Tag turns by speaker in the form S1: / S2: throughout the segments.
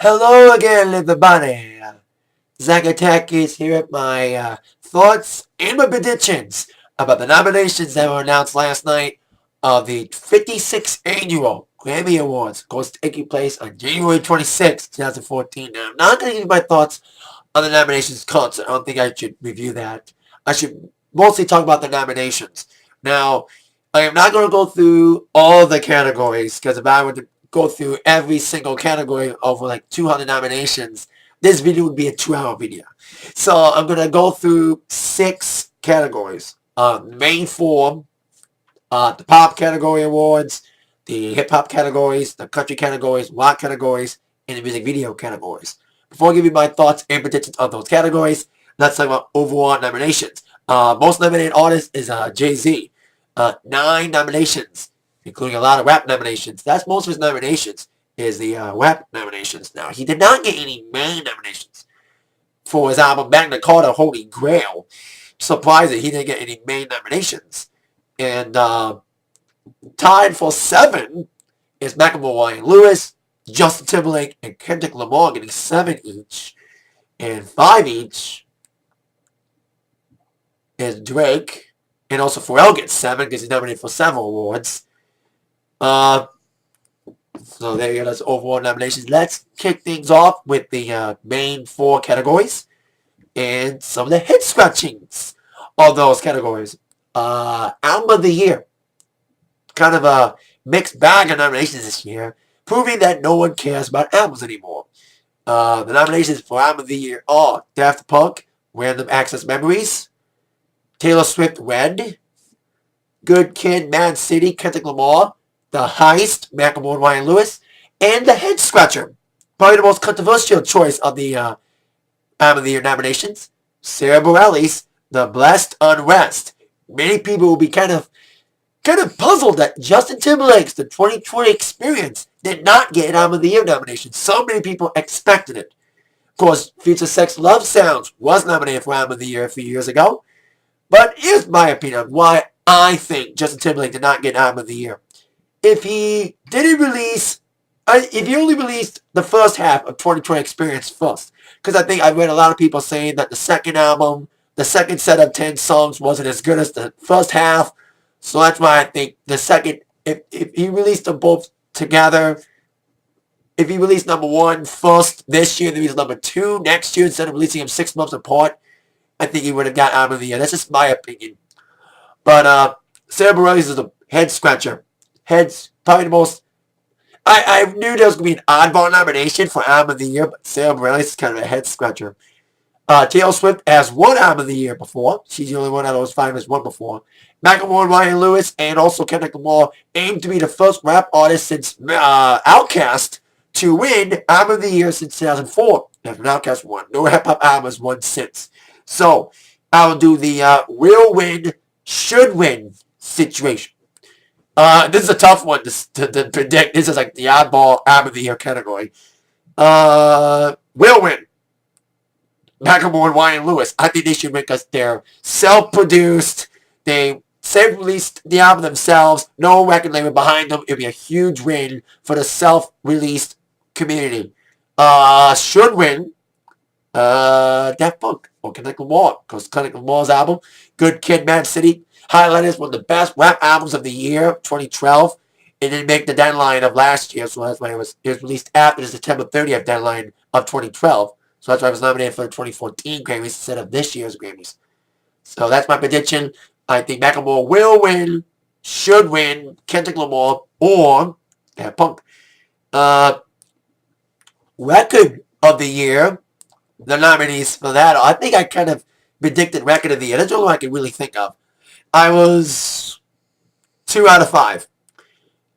S1: Hello again, everybody. Zach Attack is here with my thoughts and my predictions about the nominations that were announced last night of the 56th annual Grammy Awards, goes taking place on January 26th, 2014. Now, I'm not going to give you my thoughts on the nominations concert. I don't think I should review that. I should mostly talk about the nominations. Now, I am not going to go through all the categories because if I were to go through every single category over like 200 nominations, this video would be a 2-hour video. So I'm going to go through 6 categories. Main 4, the pop category awards, the hip hop categories, the country categories, rock categories, and the music video categories. Before I give you my thoughts and predictions on those categories, let's talk about overall nominations. Most nominated artist is Jay-Z. 9 nominations, including a lot of rap nominations. That's most of his nominations, is the rap nominations. Now, he did not get any main nominations for his album Magna Carta Holy Grail. Surprised that he didn't get any main nominations. And tied for 7 is Macklemore and Lewis, Justin Timberlake, and Kendrick Lamar getting 7 each. And 5 each is Drake. And also Pharrell gets 7 because he's nominated for several awards. So there you go, that's overall nominations. Let's kick things off with the main 4 categories and some of the head scratchings of those categories. Album of the Year. Kind of a mixed bag of nominations this year, proving that no one cares about albums anymore. The nominations for Album of the Year are Daft Punk, Random Access Memories, Taylor Swift, Red, Good Kid, Mad City, Kendrick Lamar, The Heist, Macklemore and Ryan Lewis, and The Head Scratcher. Probably the most controversial choice of the Album of the Year nominations, Sarah Bareilles, The Blessed Unrest. Many people will be kind of puzzled that Justin Timberlake's The 2020 Experience did not get an Album of the Year nomination. So many people expected it. Of course, Future Sex Love Sounds was nominated for Album of the Year a few years ago. But here's my opinion on why I think Justin Timberlake did not get an Album of the Year. If he only released the first half of 2020 Experience first, because I think I've read a lot of people saying that the second album, the second set of 10 songs wasn't as good as the first half. So that's why I think the second, if he released them both together, if he released number 1 first this year, then he released number 2 next year instead of releasing them 6 months apart, I think he would have got Album of the Year. That's just my opinion. But Sarah Bareilles is a head scratcher. Head's probably the most. I knew there was going to be an oddball nomination for Album of the Year, but Sarah Bareilles is kind of a head scratcher. Taylor Swift has won Album of the Year before. She's the only one out of those 5 has won before. Macklemore and Ryan Lewis and also Kendrick Lamar aim to be the first rap artist since Outkast to win Album of the Year since 2004. After Outkast won. No hip-hop album has won since. So, I'll do the will win, should win situation. This is a tough one to predict. This is like the oddball Album of the Year category. Will win. Macklemore and Ryan Lewis. I think they should win because they're self-produced. They self-released the album themselves. No record label behind them. It'd be a huge win for the self-released community. Should win. Daft Punk or Kendrick Lamar, because Kendrick Lamar's album, Good Kid, Mad City, highlighted as one of the best rap albums of the year, 2012. It didn't make the deadline of last year, so that's why it was released after the September 30th deadline of 2012. So that's why I was nominated for the 2014 Grammys instead of this year's Grammys. So that's my prediction. I think Macklemore will win, should win, Kendrick Lamar, or Daft Punk. Record of the Year, the nominees for that, I think I kind of predicted Record of the Year. That's all I can really think of. I was 2 out of 5.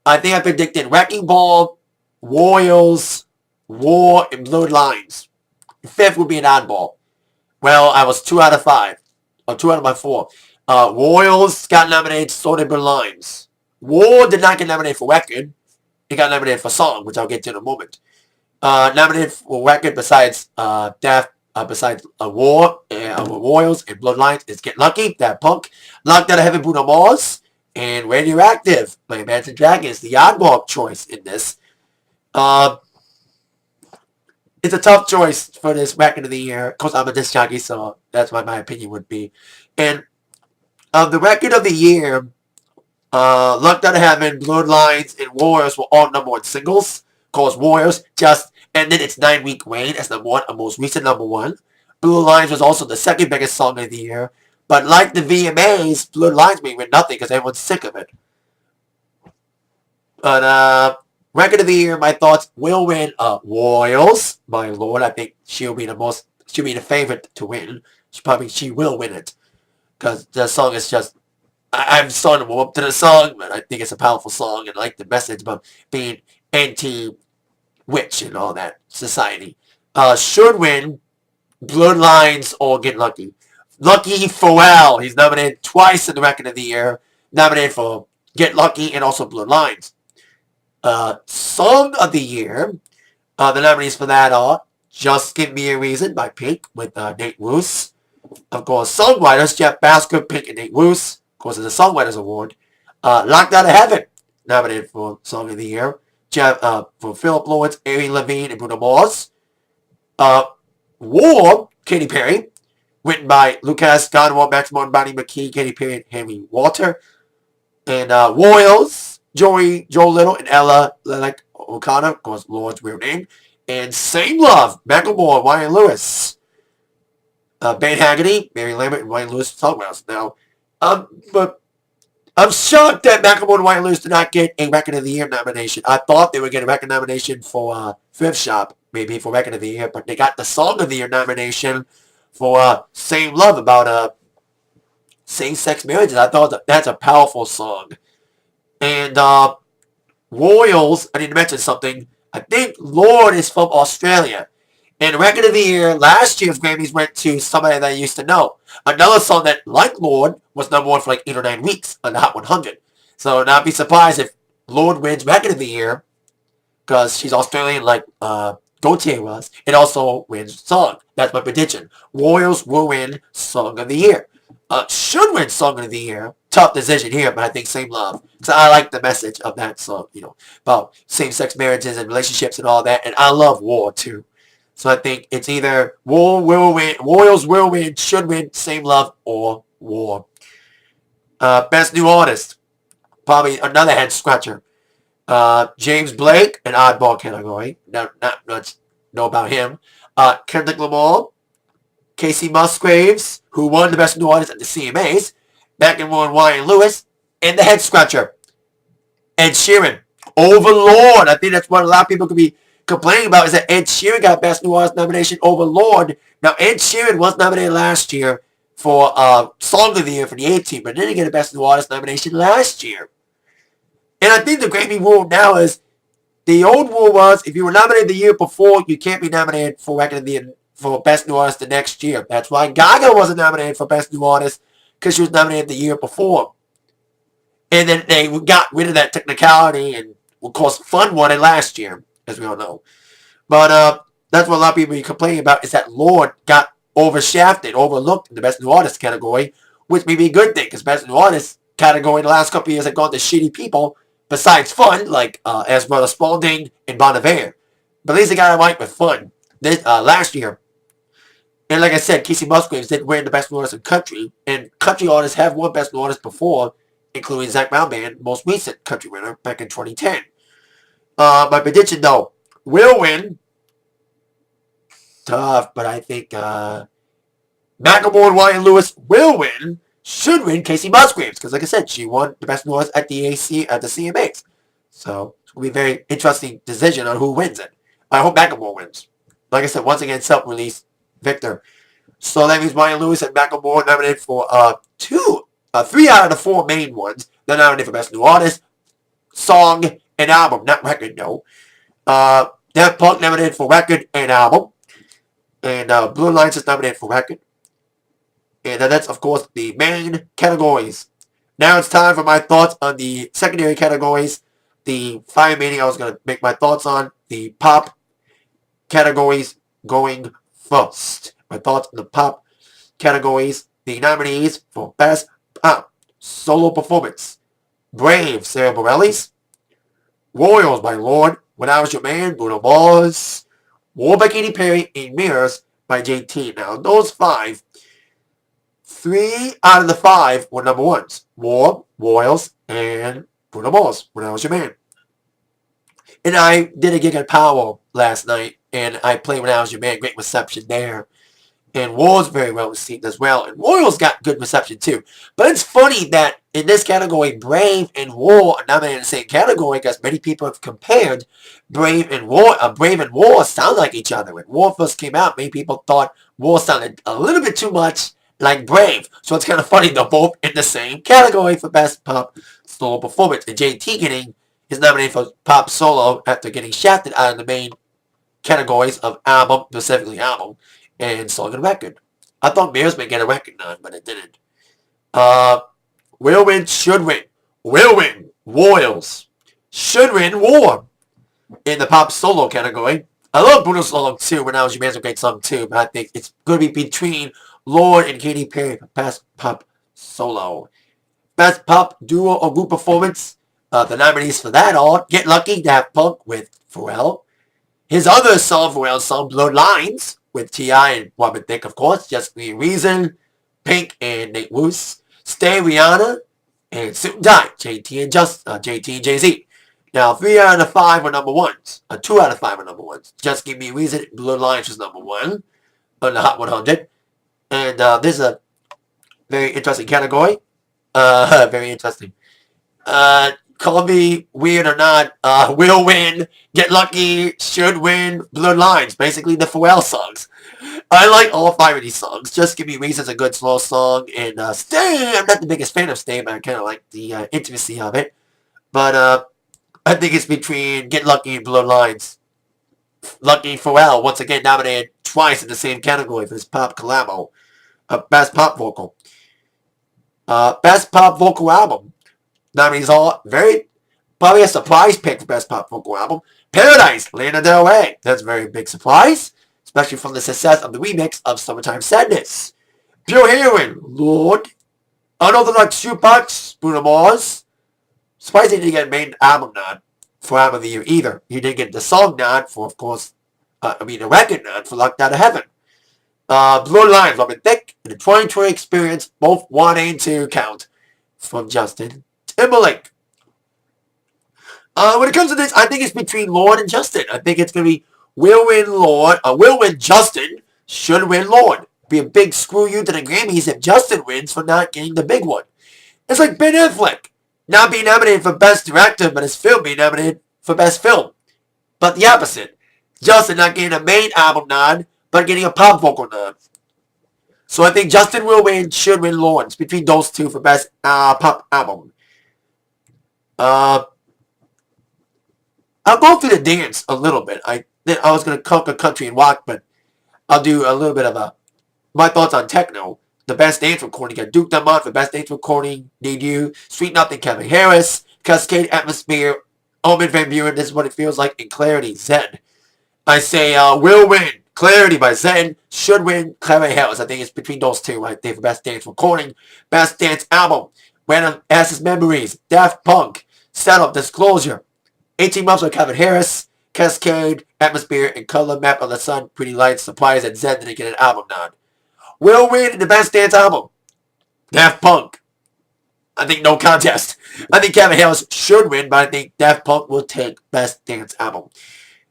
S1: I think I predicted Wrecking Ball, Royals, War, and Blurred Lines. The 5th would be an oddball. Well, I was 2 out of 5. Or 2 out of my 4. Royals got nominated, so did Blurred Lines. War did not get nominated for Record. It got nominated for Song, which I'll get to in a moment. Nominated for Record besides War, Royals, and Blurred Lines is Get Lucky, Daft Punk, Locked Out of Heaven, Bruno Mars, and Radioactive by Imagine Dragons, the oddball choice in this. it's a tough choice for this record of the year. Of course, I'm a disc jockey, so that's what my opinion would be. And the record of the year, Locked Out of Heaven, Blurred Lines, and Warriors were all number one singles. Of course, Warriors just ended its 9-week reign as number one, a most recent number one. Blurred Lines was also the second biggest song of the year. But like the VMAs, Blurred Lines may win nothing because everyone's sick of it. But record of the year, my thoughts will win Royals. My lord, I think she'll be the favorite to win. She will win it because the song is just. I'm starting to warm up to the song, but I think it's a powerful song and I like the message about being anti-witch and all that society. Should win Bloodlines or Get Lucky. Lucky Pharrell, he's nominated twice in the record of the year. Nominated for Get Lucky and also Bloodlines. Song of the year. The nominees for that are Just Give Me a Reason by Pink with Nate Roos. Of course, songwriters Jeff Basker, Pink, and Nate Roos. Of course, it's a Songwriters Award. Locked Out of Heaven, nominated for Song of the Year. For Philip Lawrence, Ari Levine, and Bruno Mars. War, Katy Perry, written by Lucas Godwell, Max Martin, Bonnie McKee, Katy Perry, and Henry Walter. And Royals, Joey, Joe Little, and Ella Lelek O'Connor, of course, Lord's real name. And Same Love, Macklemore, Ryan Lewis. Ben Haggerty, Mary Lambert, and Ryan Lewis songwriters. Now, but I'm shocked that Macklemore and Ryan Lewis did not get a Record of the Year nomination. I thought they would get a record nomination for Thrift Shop, maybe for Record of the Year, but they got the Song of the Year nomination for Same Love about same-sex marriages. I thought that's a powerful song. And Royals, I need to mention something. I think Lord is from Australia. And Record of the Year, last year's Grammys went to somebody that I used to know. Another song that, like Lord, was number one for like 8 or 9 weeks on the Hot 100. So not be surprised if Lord wins Record of the Year, because she's Australian like Gautier was, and also wins song. That's my prediction. Royals will win Song of the Year. Should win Song of the Year. Tough decision here, but I think Same Love. Because I like the message of that song, about same-sex marriages and relationships and all that. And I love war, too. So I think it's either Royals will win, should win, Same Love, or War. Best New Artist. Probably another head scratcher. James Blake, an oddball category. Not much know about him. Kendrick Lamar. Casey Musgraves, who won the Best New Artist at the CMAs. Macklemore and Ryan Lewis. And the head scratcher, Ed Sheeran. Overlord. I think that's what a lot of people could be complaining about, is that Ed Sheeran got Best New Artist nomination over Lord. Now, Ed Sheeran was nominated last year for Song of the Year for the A-Team, but didn't get a Best New Artist nomination last year. And I think the Grammy rule now is, the old rule was, if you were nominated the year before, you can't be nominated for Record of the Year for Best New Artist the next year. That's why Gaga wasn't nominated for Best New Artist, because she was nominated the year before. And then they got rid of that technicality, and of course, Fun won it last year, as we all know. But that's what a lot of people are complaining about, is that Lord got overshafted, overlooked in the Best New Artist category, which may be a good thing, because Best New Artist category in the last couple of years have gone to shitty people, besides Fun, like Esmeralda Spalding and Bon Iver. But at least they got it right with Fun last year. And like I said, Casey Musgraves did win the Best New Artist in Country, and country artists have won Best New Artist before, including Zach Brown Band, most recent country winner, back in 2010. My prediction, though, will win. Tough, but I think Macklemore and Ryan Lewis will win. Should win Casey Musgraves, because like I said, she won the Best New Artist at the CMAs. So it's going to be a very interesting decision on who wins it. I hope Macklemore wins. Like I said, once again, self-release victor. So that means Ryan Lewis and Macklemore nominated for 3 out of the 4 main ones. They're nominated for Best New Artist, Song, and Album. Not Record, no. Daft Punk nominated for Record and Album. And Blue Lines is nominated for Record. And that's, of course, the main categories. Now it's time for my thoughts on the secondary categories. The Fire Meeting I was going to make my thoughts on. The pop categories going first. My thoughts on the pop categories. The nominees for Best Pop Solo Performance. Brave, Sarah Bareilles. Royals by Lord. When I Was Your Man, Bruno Mars. War by Katy Perry, and Mirrors by JT. Now, those five, 3 out of the 5 were number ones. War, Royals, and Bruno Mars, When I Was Your Man. And I did a gig at Powell last night, and I played When I Was Your Man. Great reception there. And War's very well received as well. And Royals got good reception too. But it's funny that in this category, Brave and War are nominated in the same category because many people have compared Brave and War. Brave and War sound like each other. When War first came out, many people thought War sounded a little bit too much like Brave. So it's kind of funny they're both in the same category for Best Pop Solo Performance. And JT getting is nominated for Pop Solo after getting shafted out of the main categories of album, specifically album, and song and record. I thought Mirrors may get a record nod, but it didn't. Will win, should win. Will win, Royals. Should win, War. In the pop solo category. I love Bruno's song too. When I Was Your Man's a great song too, but I think it's going to be between Lorde and Katy Perry for Best Pop Solo. Best Pop Duo or Group Performance. The nominees for that are Get Lucky, Daft Punk with Pharrell. His other song, Pharrell's song, Bloodlines, with T.I. and Robin Thicke, of course. Just Me Reason, Pink and Nate Woos. Stay, Rihanna, and Suit and Die, JT and Jay-Z. Now, 3 out of 5 were number ones. 2 out of 5 were number ones. Just Give Me a Reason, Bloodlines was number one on the Hot 100. And this is a very interesting category. Very interesting. Call me weird or not, will win, Get Lucky, should win, Bloodlines. Basically the Pharrell songs. I like all 5 of these songs. Just Give Me Reason's a good slow song. And Stay, I'm not the biggest fan of Stay, but I kind of like the intimacy of it. But I think it's between Get Lucky and Bloodlines. Lucky Pharrell, once again nominated twice in the same category for his pop collabo. Best Pop Vocal. Best Pop Vocal Album. Nominees all probably a surprise pick for Best Pop Vocal Album. Paradise, Lana Del Rey. That's a very big surprise, especially from the success of the remix of Summertime Sadness. Pure Heroine, Lorde. Unorthodox Jukebox, Bruno Mars. Surprised he didn't get a main album nod for Album of the Year either. He did get the song nod for, of course, the record nod for Locked Out of Heaven. Bloodlines, Robin Thicke, and the 2020 Experience, both 1 and 2 count from Justin Timberlake. When it comes to this, I think it's between Lorde and Justin. I think it's going to be will win Justin, should win Lorde. Be a big screw you to the Grammys if Justin wins for not getting the big one. It's like Ben Affleck not being nominated for Best Director, but his film being nominated for Best Film. But the opposite. Justin not getting a main album nod, but getting a pop vocal nod. So I think Justin will win, should win Lorde. It's between those two for Best Pop Album. I'll go through the dance a little bit. I was going to conquer country and rock, but I'll do a little bit of my thoughts on techno. The Best Dance Recording got Duke Dumont for Best Dance Recording. Need You. Sweet Nothing, Kevin Harris. Cascade Atmosphere. Omen Van Buren. This is what it feels like. In Clarity, Zen. I say will win. Clarity by Zen. Should win. Kevin Harris. I think it's between those two right there for Best Dance Recording. Best Dance Album. Random Access Memories. Daft Punk. Setup, Disclosure. 18 Months with Kevin Harris. Cascade, Atmosphere, and Color Map of the Sun. Pretty Lights. Surprise and Zen didn't get an album nod. Will win in the Best Dance Album. Daft Punk. I think no contest. I think Kevin Harris should win, but I think Daft Punk will take Best Dance Album.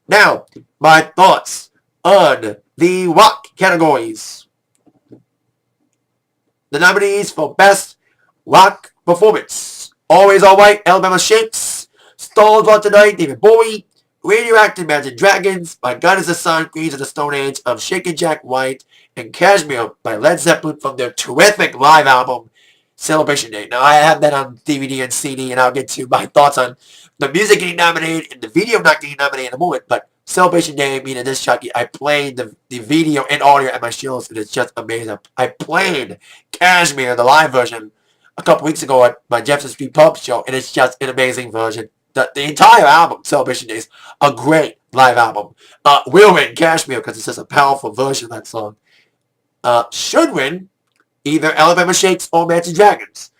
S1: Now, my thoughts on the rock categories. The nominees for Best Rock Performance. Always Alright, Alabama Shakes. Stalled on Tonight, David Bowie. Radioactive, Imagine Dragons. My God is the Sun, Queens of the Stone Age of Shakin' Jack White. And Kashmir by Led Zeppelin from their terrific live album, Celebration Day. Now, I have that on DVD and CD, and I'll get to my thoughts on the music getting nominated and the video not getting nominated in a moment. But Celebration Day, meaning this Chucky, I played the video and audio at my shows, and it's just amazing. I played Kashmir, the live version, a couple weeks ago at my Jefferson Street Pub show, and it's just an amazing version. The entire album, Celebration Day, is a great live album. Will win Kashmir because it's just a powerful version of that song. Should win either Alabama Shakes or Imagine Dragons.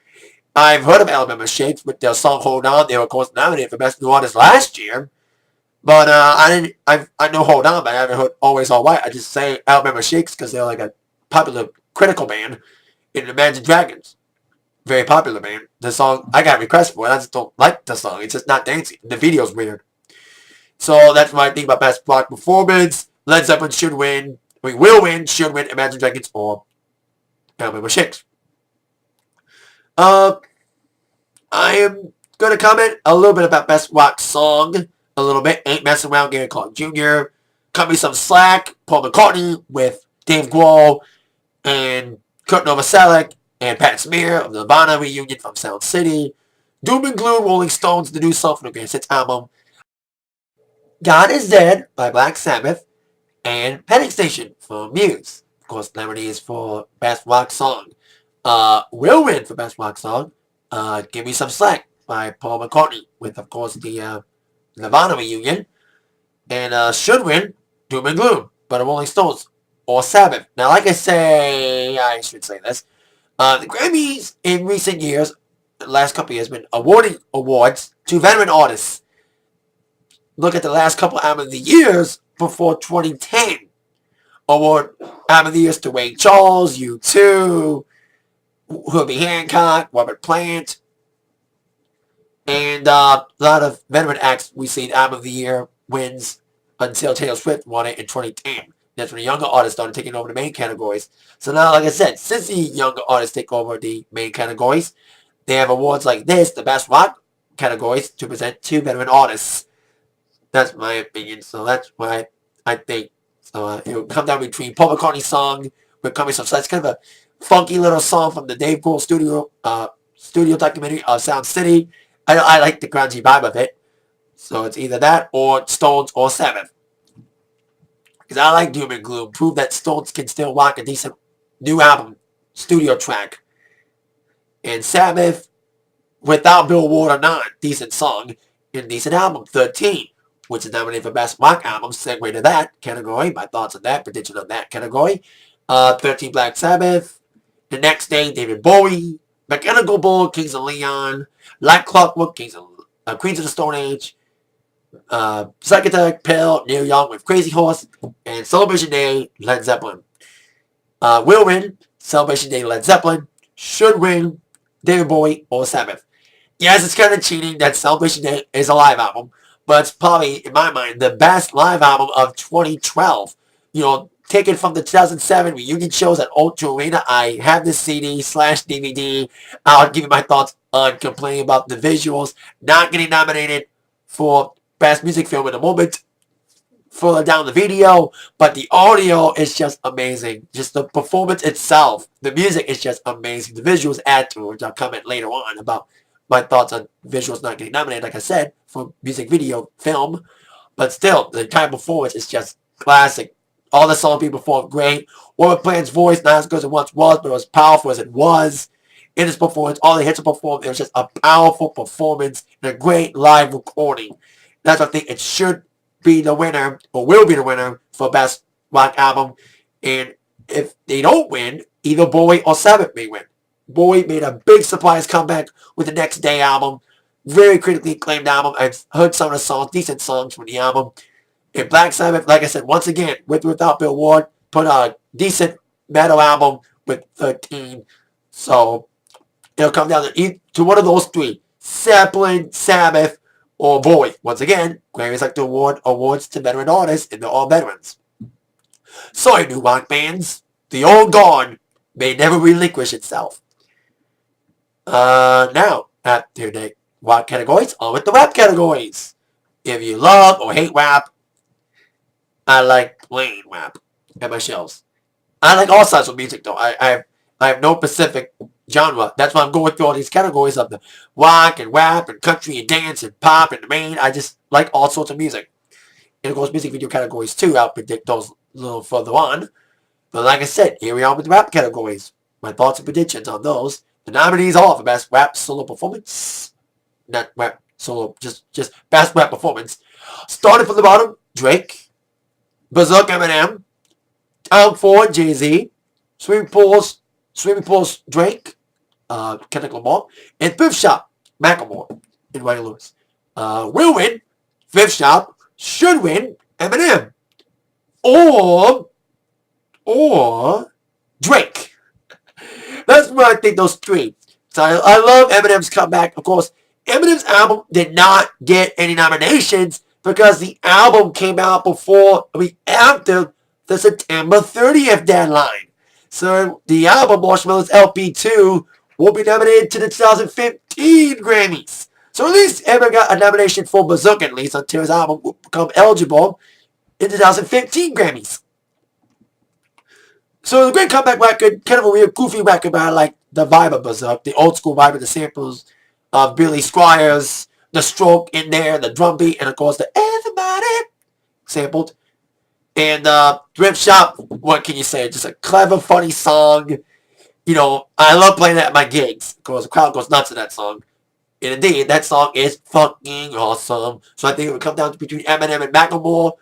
S1: I've heard of Alabama Shakes with their song Hold On. They were, of course, nominated for Best New Artist last year. But I know Hold On, but I haven't heard Always Alright. I just say Alabama Shakes because they're like a popular critical band in Imagine Dragons. Very popular band. The song, I got requests for it. I just don't like the song. It's just not dancing. The video's weird. So that's my thing about best rock performance. Led Zeppelin should win. We will win, should win Imagine Dragons or Alabama Shakes. Uh, I am going to comment a little bit about best rock song. A little bit. Ain't Messing Around, Gary Clark Jr. Cut Me Some Slack, Paul McCartney with Dave Grohl and Kurt Novoselic and Pat Smear of the Nirvana reunion from Sound City. Doom and Gloom, Rolling Stones, The New Song from the Greatest Hits album. God is Dead by Black Sabbath. And Panic Station from Muse. Of course, nominees for Best Rock Song. Will win for Best Rock Song. Give Me Some Slack by Paul McCartney with, of course, the Nirvana reunion. And should win Doom and Gloom by the Rolling Stones or Sabbath. Now, like I should say this. The Grammys in recent years, the last couple years, been awarding awards to veteran artists. Look at the last couple albums of the years before 2010. Award album of the years to Wayne Charles, U2, Herbie Hancock, Robert Plant, and a lot of veteran acts we seen album of the year wins until Taylor Swift won it in 2010. That's when the younger artists started taking over the main categories. So now, like I said, since the younger artists take over the main categories, they have awards like this, the best rock categories, to present to veteran artists. That's my opinion. So that's why I think it will come down between Paul McCartney's song with Coming Some Slack. It's kind of a funky little song from the Dave Grohl studio documentary of Sound City. I like the grungy vibe of it. So it's either that or Stones or Sabbath. Because I like Doom and Gloom. Prove that Stones can still rock a decent new album, studio track. And Sabbath, without Bill Ward or not, decent song and decent album, 13. Which is nominated for Best Rock Album. Segue to that category. My thoughts on that, prediction on that category. 13 Black Sabbath. The Next Day, David Bowie. Mechanical Bull, Kings of Leon. Like Clockwork, Queens of the Stone Age. Psychedelic Pill, Neil Young with Crazy Horse. And Celebration Day, Led Zeppelin. Will win, Celebration Day, Led Zeppelin. Should win, David Bowie or Sabbath. Yes, it's kind of cheating that Celebration Day is a live album. But it's probably, in my mind, the best live album of 2012. Taken from the 2007 reunion shows at O2 Arena. I have this CD/DVD. I'll give you my thoughts on complaining about the visuals. Not getting nominated for Best Music Film in a moment. Further down the video. But the audio is just amazing. Just the performance itself. The music is just amazing. The visuals add to it, which I'll comment later on about my thoughts on visuals not getting nominated, like I said, for music video film. But still, the entire performance is just classic. All the songs people performed great. Robert Plant's voice, not as good as it once was, but it was powerful as it was. In his performance, all the hits are performed. It was just a powerful performance and a great live recording. That's why I think it should be the winner, or will be the winner, for Best Rock Album. And if they don't win, either Bowie or Sabbath may win. Bowie made a big surprise comeback with the Next Day album. Very critically acclaimed album. I've heard some of the songs, decent songs from the album. And Black Sabbath, like I said, once again, with or without Bill Ward, put a decent metal album with 13. So it'll come down to one of those three. Zeppelin, Sabbath, or Bowie. Once again, Grammys like to award awards to veteran artists, and they're all veterans. Sorry, new rock bands. The old guard may never relinquish itself. Now, after the rock categories, on with the rap categories. If you love or hate rap, I like plain rap at my shelves. I like all sides of music, though. I have no specific genre. That's why I'm going through all these categories of the rock and rap and country and dance and pop and main. I just like all sorts of music. And of course, music video categories, too. I'll predict those a little further on. But like I said, here we are with the rap categories. My thoughts and predictions on those. The nominees are for Best Rap Solo Performance. Not rap solo, just Best Rap Performance. Starting from the bottom, Drake, Berserk Eminem, Tom Ford, Jay-Z, Swimming Pools, Drake, Kendrick Lamar, and Thrift Shop, Macklemore, and Ray Lewis. Will win, Thrift Shop, should win Eminem or Drake. That's what I think, those three. So I love Eminem's comeback. Of course, Eminem's album did not get any nominations because the album came out after the September 30th deadline. So the album, Marshmello's LP2, will be nominated to the 2015 Grammys. So at least Eminem got a nomination for Bazooka, at least, until his album will become eligible in 2015 Grammys. So the great comeback record, kind of a weird, goofy record, but I like the vibe of Berserk, the old school vibe of the samples of Billy Squires, the stroke in there, the drum beat, and of course the everybody sampled. And Thrift Shop, what can you say? Just a clever, funny song. You know, I love playing that at my gigs because the crowd goes nuts to that song. And indeed, that song is fucking awesome. So I think it would come down to between Eminem and Macklemore,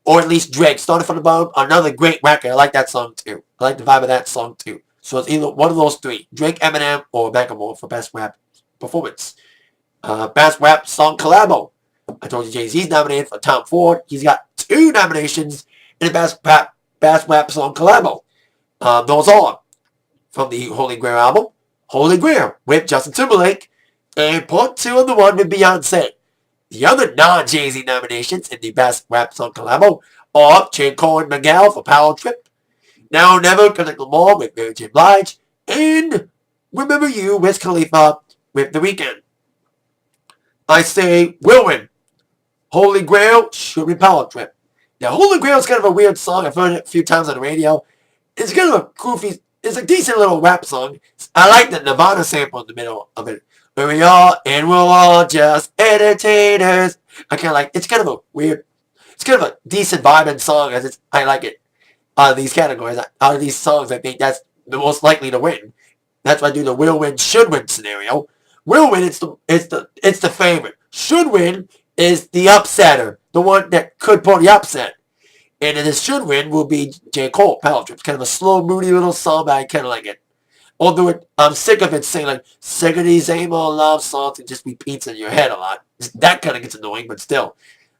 S1: or at least Drake. Starting from the bottom, another great record. I like that song too. I like the vibe of that song too. So it's either one of those three, Drake, Eminem, or Macklemore for Best Rap Performance. Best Rap Song Collabo. I told you Jay-Z's nominated for Tom Ford. He's got 2 nominations in the Best Rap Song Collabo. Those are from the Holy Grail album, Holy Grail with Justin Timberlake, and part 2 of the one with Beyonce. The other non-Jay-Z nominations in the Best Rap Song Collabo are J. Cole and Miguel for Power Trip, Now or Never, Kendrick Lamar with Mary J. Blige, and Remember You, Wiz Khalifa with The Weeknd. I say will win. Holy Grail should be Power Trip. Now, Holy Grail is kind of a weird song. I've heard it a few times on the radio. It's kind of a goofy, it's a decent little rap song. I like the Nirvana sample in the middle of it. Where we are, and we're all just entertainers. I kind of like, it's kind of a weird, it's kind of a decent vibing song. I like it. Out of these categories, out of these songs, I think that's the most likely to win. That's why I do the will win, should win scenario. Will win, it's the favorite. Should win is the upsetter, the one that could pull the upset. And then the should win will be J. Cole, Power Trip. It's kind of a slow, moody little song, but I kind of like it. Although I'm sick of it saying like, sick of these same old love songs, it just repeats in your head a lot. That kind of gets annoying, but still.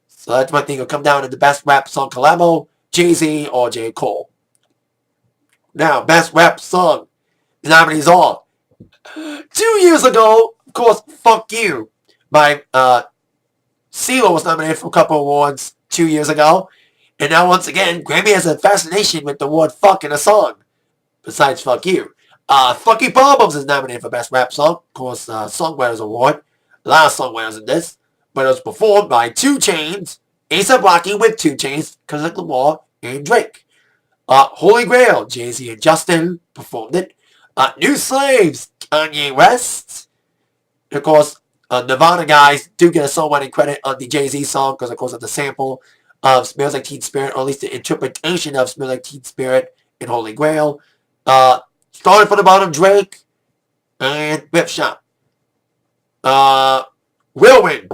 S1: So that's my thing. It'll come down to the Best Rap Song Collabo, Jay-Z or J. Cole. Now, Best Rap Song. The nominees are 2 years ago, of course, Fuck You by CeeLo was nominated for a couple awards 2 years ago. And now, once again, Grammy has a fascination with the word fuck in a song, besides Fuck You. Funky Problems is nominated for Best Rap Song, of course, Songwriters Award. A lot of songwriters in this, but it was performed by 2 Chainz, A$AP Rocky with 2 Chainz, Kendrick Lamar, and Drake. Holy Grail, Jay-Z and Justin performed it. New Slaves, Kanye West. And of course, Nirvana guys do get a songwriting credit on the Jay-Z song because, of course, of the sample of Smells Like Teen Spirit, or at least the interpretation of Smells Like Teen Spirit in Holy Grail. Starting from the bottom, Drake and Thrift Shop. Will win,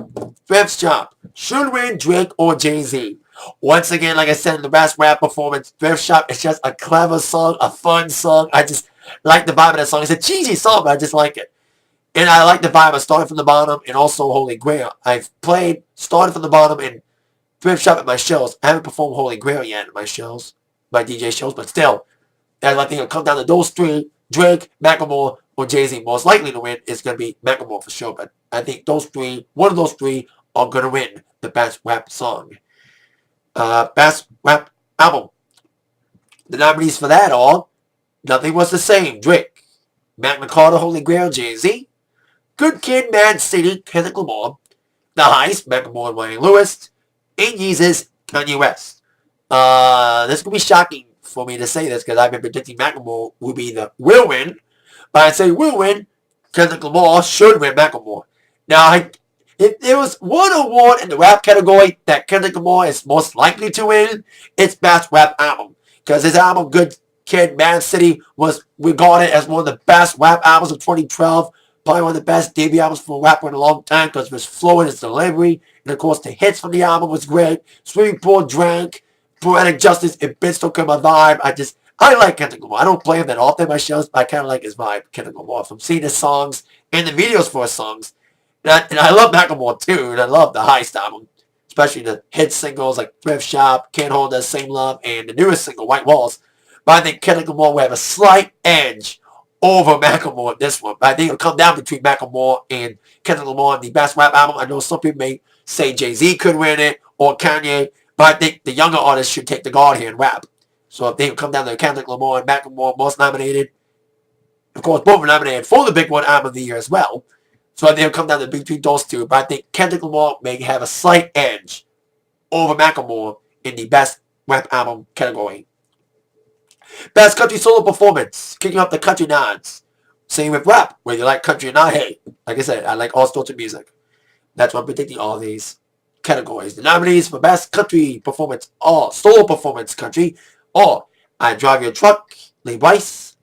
S1: Thrift Shop. Should win, Drake or Jay-Z. Once again, like I said in the Best Rap Performance, Thrift Shop is just a clever song, a fun song. I just like the vibe of that song. It's a cheesy song, but I just like it. And I like the vibe of Starting from the Bottom and also Holy Grail. I've played Starting from the Bottom and Thrift Shop at my shows. I haven't performed Holy Grail yet at my shows, my DJ shows, but still, I think it'll come down to those 3, Drake, Macklemore, or Jay-Z. Most likely to win is going to be Macklemore for sure, but I think those 3, one of those 3, are going to win the Best Rap Song. Best Rap Album. The nominees for that are Nothing Was the Same, Drake, Magna Carta, Holy Grail, Jay-Z, Good Kid, Mad City, Kendrick Lamar, The Heist, Macklemore and Wayne Lewis, and Yeezus, Kanye West. This could be shocking for me to say this because I've been predicting Macklemore will be the will win, but I'd say will win, Kendrick Lamar should win Macklemore. Now, if there was one award in the rap category that Kendrick Lamar is most likely to win, it's Best Rap Album. Because his album, Good Kid, Mad City, was regarded as one of the best rap albums of 2012. Probably one of the best debut albums for a rapper in a long time because of his flow and his delivery. And of course, the hits from the album was great. Swimming Pool, Drank, Poetic Justice, and Bitch Don't Kill My Vibe. I like Kendrick Lamar. I don't play him that often in my shows, but I kind of like his vibe, Kendrick Lamar. From seeing his songs and the videos for his songs. And I love Macklemore too, and I love the Heist album. especially the hit singles like Thrift Shop, Can't Hold That Same Love, and the newest single, White Walls. But I think Kendrick Lamar will have a slight edge over Macklemore in this one. But I think it'll come down between Macklemore and Kendrick Lamar in the best rap album. I know some people may say Jay-Z could win it or Kanye, but I think the younger artists should take the guard here in rap. So if they come down to Kendrick Lamar and Macklemore, most nominated, of course, both were nominated for the Big One Album of the Year as well. So I think it'll come down to between those two. But I think Kendrick Lamar may have a slight edge over Macklemore in the best rap album category. Best country solo performance, kicking up the country nods. Same with rap, whether you like country or not. Hey, like I said, I like all sorts of music. That's why I'm predicting all these categories. The nominees for best country performance are solo performance country are I Drive Your Truck, Lee Brice,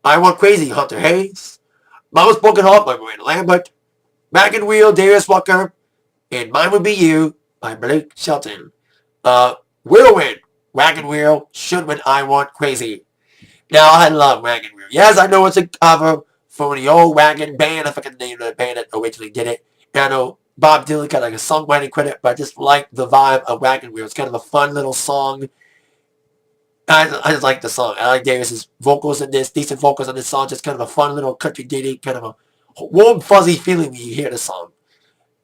S1: I Want Crazy, Hunter Hayes, Mama's Broken Heart by Miranda Lambert, Wagon Wheel, Darius Rucker, and Mine Would Be You by Blake Shelton. Will win. Wagon Wheel should win I Want Crazy. Now, I love Wagon Wheel. Yes, I know it's a cover from the old Wagon band. I forget the name of the band that originally did it. And I know Bob Dylan got like a songwriting credit, but I just like the vibe of Wagon Wheel. It's kind of a fun little song. I just like the song. I like Darius's vocals in this, decent vocals on this song. Just kind of a fun little country ditty, kind of a warm, fuzzy feeling when you hear the song.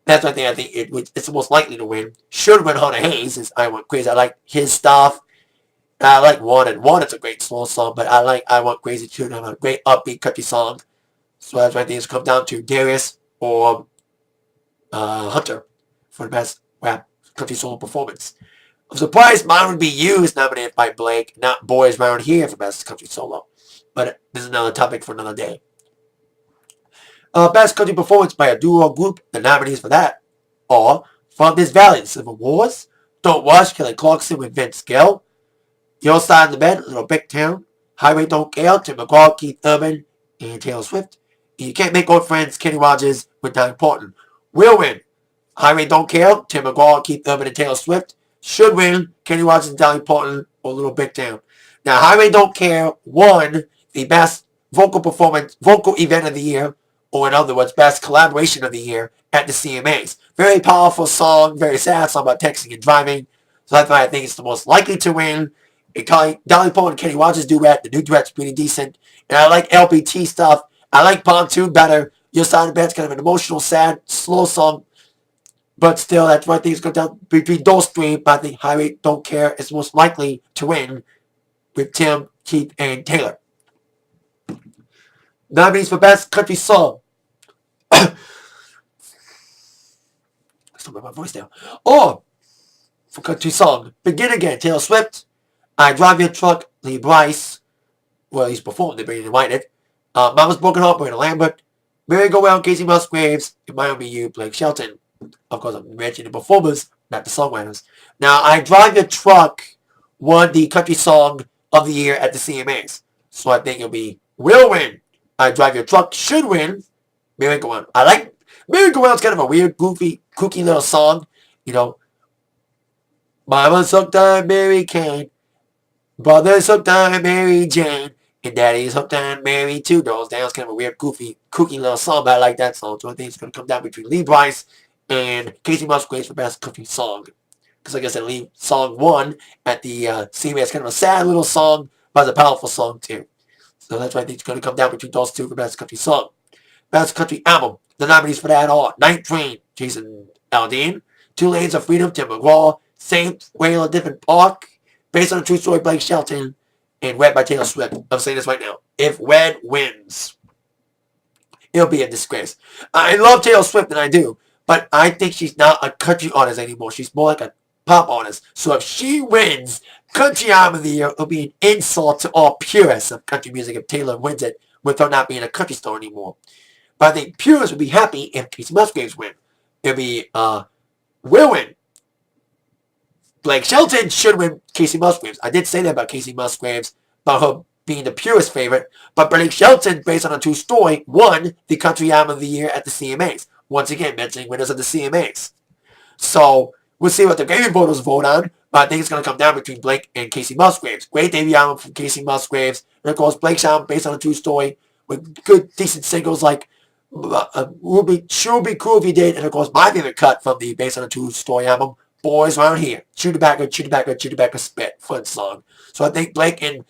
S1: That's one thing I think it's the most likely to win. Should win Hunter Hayes is I Want Crazy. I like his stuff. I like Wanted. Wanted's a great slow song, but I like I Want Crazy too. And a great upbeat country song. So that's why I think it's come down to Darius or Hunter for the best rap country solo performance. I'm surprised Mine Would Be You is nominated by Blake, not Boys Round Here for best country solo. But this is another topic for another day. Best country performance by a duo or group. The nominees for that are From This Valley, Civil Wars, Don't Rush, Kelly Clarkson with Vince Gill, Your Side of the Bed, Little Big Town, Highway Don't Care, Tim McGraw, Keith Urban, and Taylor Swift. And You Can't Make Old Friends, Kenny Rogers with Not Important. Will win. Highway Don't Care, Tim McGraw, Keith Urban, and Taylor Swift. Should win Kenny Rogers and Dolly Parton or Little Big Town. Now, Highway Don't Care won the best vocal event of the year, or in other words, best collaboration of the year at the CMAs. Very powerful song, very sad song about texting and driving. So that's why I think it's the most likely to win. Dolly Parton and Kenny Rogers duet. The new duet's pretty decent. And I like LBT stuff. I like Pontoon better. Your Side of the Bed's kind of an emotional, sad, slow song. But still, that's why I think it's going down between those three. But I think Highway Don't Care is most likely to win with Tim, Keith, and Taylor. Nominees for Best Country Song. Still got my voice down. Or for Country Song, Begin Again, Taylor Swift. I Drive Your Truck, Lee Brice. Well, he's performed it, but he didn't write it. Mama's Broken Heart, Miranda Lambert. Merry Go Round, Casey Musgraves. And Mine Would Be You, Blake Shelton. Of course, I'm mentioning the performers, not the songwriters. Now, I Drive Your Truck won the Country Song of the Year at the CMAs. So I think it'll be will win. I Drive Your Truck should win. Merry Go Round. I like Merry Go Round's kind of a weird, goofy, kooky little song. You know, Mama's hooked on Mary Kane. Brother's hooked on Mary Jane. And Daddy's hooked on Mary Two Doors Down. It's kind of a weird, goofy, kooky little song, but I like that song. So I think it's going to come down between Lee Brice and Casey Musgraves for Best Country Song. Because like I said, Lee song won at the CMA. It's kind of a sad little song, but it's a powerful song too. So that's why I think it's going to come down between those two for Best Country Song. Best Country Album. The nominees for that are Night Train, Jason Aldean, Two Lanes of Freedom, Tim McGraw, Saint Whale of Different Park, Based on a True Story, Blake Shelton, and Wed by Taylor Swift. I'm saying this right now. If Wed wins, it'll be a disgrace. I love Taylor Swift, and I do. But I think she's not a country artist anymore. She's more like a pop artist. So if she wins Country Album of the Year, it'll be an insult to all purists of country music if Taylor wins it with her not being a country star anymore. But I think purists would be happy if Casey Musgraves win. It'll be will win. Blake Shelton should win Casey Musgraves. I did say that about Casey Musgraves, about her being the purest favorite. But Blake Shelton, based on a true story, won the Country Album of the Year at the CMAs. Once again, mentioning winners of the CMAs. So, we'll see what the Grammy voters vote on, but I think it's going to come down between Blake and Casey Musgraves. Great debut album from Casey Musgraves. And of course, Blake's album, based on a true story, with good, decent singles like Sure Be Cool If You Did, and of course, my favorite cut from the Based on a True Story album, Boys Around Here. Chew tobacco, chew tobacco, chew tobacco, spit. Fun song. So I think Blake and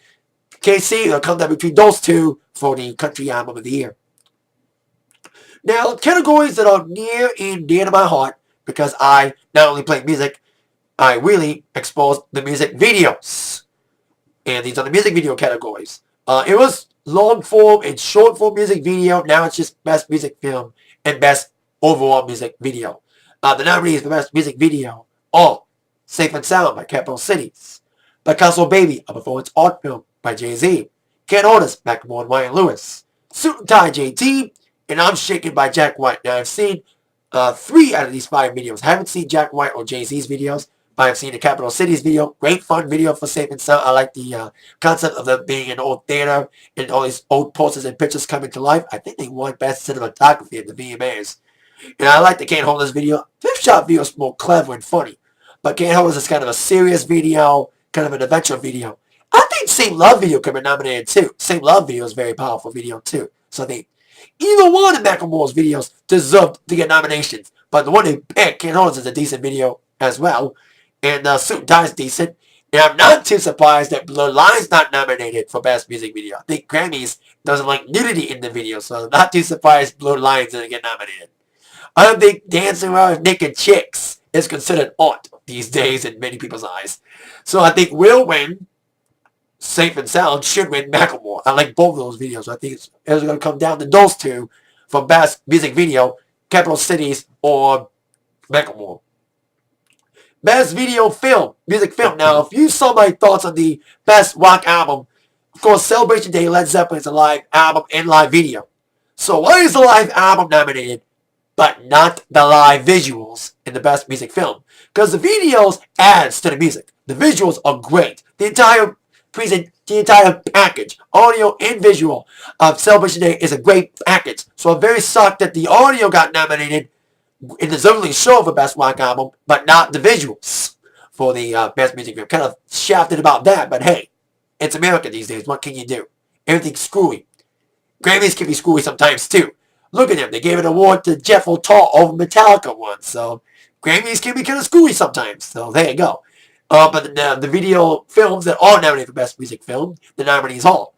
S1: KC will come down between those two for the Country Album of the Year. Now, categories that are near and dear to my heart, because I not only play music, I really expose the music videos. And these are the music video categories. It was long form and short form music video. Now it's just best music film and best overall music video. The nominees for best music video are Safe and Sound by Capital Cities, Picasso Baby, a performance art film by Jay-Z, Can't Hold Us, Macklemore and Ryan Lewis, Suit and Tie JT, and I'm Shaken by Jack White. Now I've seen 3 out of these 5 videos. I haven't seen Jack White or Jay-Z's videos. I've seen the Capital Cities video. Great fun video for Safe and Sound. I like the concept of them being in old theater and all these old posters and pictures coming to life. I think they won Best Cinematography at the VMAs. And I like the Can't Hold Us video. Fifth Shot video is more clever and funny. But Can't Hold Us is kind of a serious video, kind of an adventure video. I think Same Love video could be nominated too. Same Love video is a very powerful video too. So I think either one of Macklemore's videos deserved to get nominations. But the one they picked, Can't Hold Us, is a decent video as well. And Suit and Tie is decent. And I'm not too surprised that Blurred Line's not nominated for Best Music Video. I think Grammys doesn't like nudity in the video, so I'm not too surprised Blurred Line's didn't get nominated. I don't think dancing around with naked chicks is considered art these days in many people's eyes. So I think will win. Safe and Sound should win Macklemore. I like both of those videos. I think it's going to come down to those two for Best Music Video, Capital Cities or Macklemore. Best Video Film, Music Film. Now, if you saw my thoughts on the Best Rock Album, of course, Celebration Day, Led Zeppelin is a live album and live video. So why is the live album nominated, but not the live visuals in the Best Music Film? Because the videos adds to the music. The visuals are great. The entire package, audio and visual of Celebration Day is a great package. So I'm very shocked that the audio got nominated in the deservedly show for Best Rock Album, but not the visuals for the Best Music Video. Kind of shafted about that, but hey, it's America these days. What can you do? Everything's screwy. Grammys can be screwy sometimes too. Look at them. They gave an award to Jeff O'Toole over Metallica once, so Grammys can be kind of screwy sometimes. So there you go. But the video films that are nominated for Best Music Film, the nominees are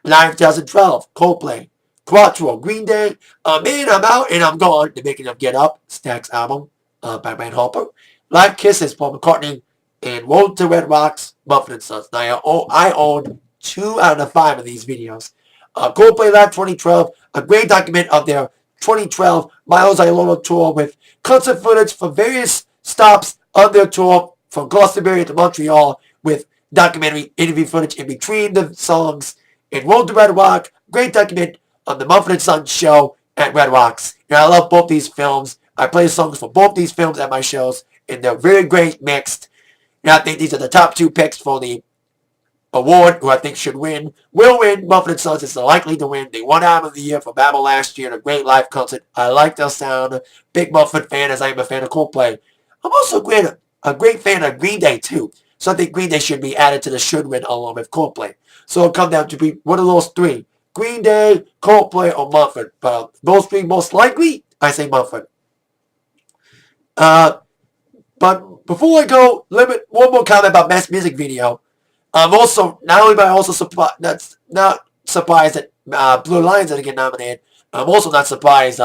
S1: Live 2012, Coldplay, Quattro, Green Day, Man, I'm Out and I'm Gone, The Making of Get Up, Stax album by Van Harper, Live Kisses, Paul McCartney, and Road to Red Rocks, Mumford & Sons. Now, I own 2 out of the 5 of these videos. Coldplay Live 2012, a great document of their 2012 Miles Ilola tour with concert footage for various stops on their tour from Glastonbury to Montreal with documentary interview footage in between the songs. And Road to Red Rock, great document on the Mumford & Sons show at Red Rocks. And I love both these films. I play songs for both these films at my shows, and they're very great mixed. And I think these are the top 2 picks for the award, who I think should win. Will win. Mumford & Sons is likely to win. They won Album of the Year for Babel last year in a great live concert. I like their sound. Big Mumford fan as I am a fan of Coldplay. I'm also a great fan of Green Day too. So I think Green Day should be added to the should win along with Coldplay. So it'll come down to be one of those 3. Green Day, Coldplay, or Mumford. But those 3 most likely, I say Mumford. But before I go, one more comment about Best Music Video. I'm also, not only am I also surprised that Blue Lions didn't get nominated, I'm also not surprised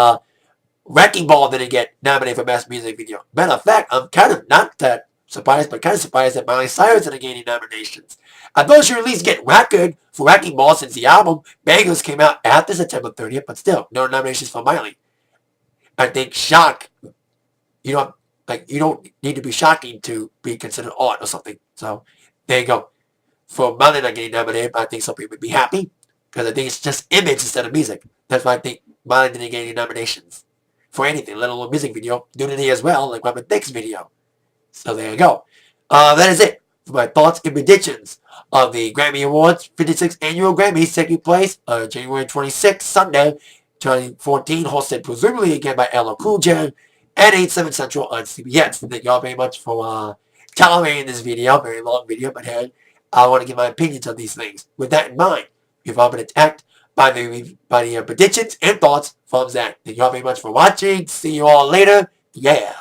S1: Wrecking Ball didn't get nominated for Best Music Video. Matter of fact, I'm kind of not that surprised, but kind of surprised that Miley Cyrus didn't get any nominations. I thought she would at least get record for Wrecking Ball since the album Bangers came out after September 30th, but still, no nominations for Miley. I think shock, you don't need to be shocking to be considered art or something. So, there you go. For Miley not getting nominated, I think some people would be happy, because I think it's just image instead of music. That's why I think Miley didn't get any nominations for anything, let alone music video. Nudity as well, like Robin Thicke's video. So there you go. That is it for my thoughts and predictions of the Grammy Awards 56th Annual Grammys taking place on January 26th, Sunday, 2014, hosted presumably again by LL Cool J at 8/7 Central on CBS. Thank y'all very much for tolerating this video, very long video, but hey, I want to give my opinions on these things. With that in mind, you've all been attacked by the predictions and thoughts from Zach. Thank you all very much for watching. See you all later. Yeah.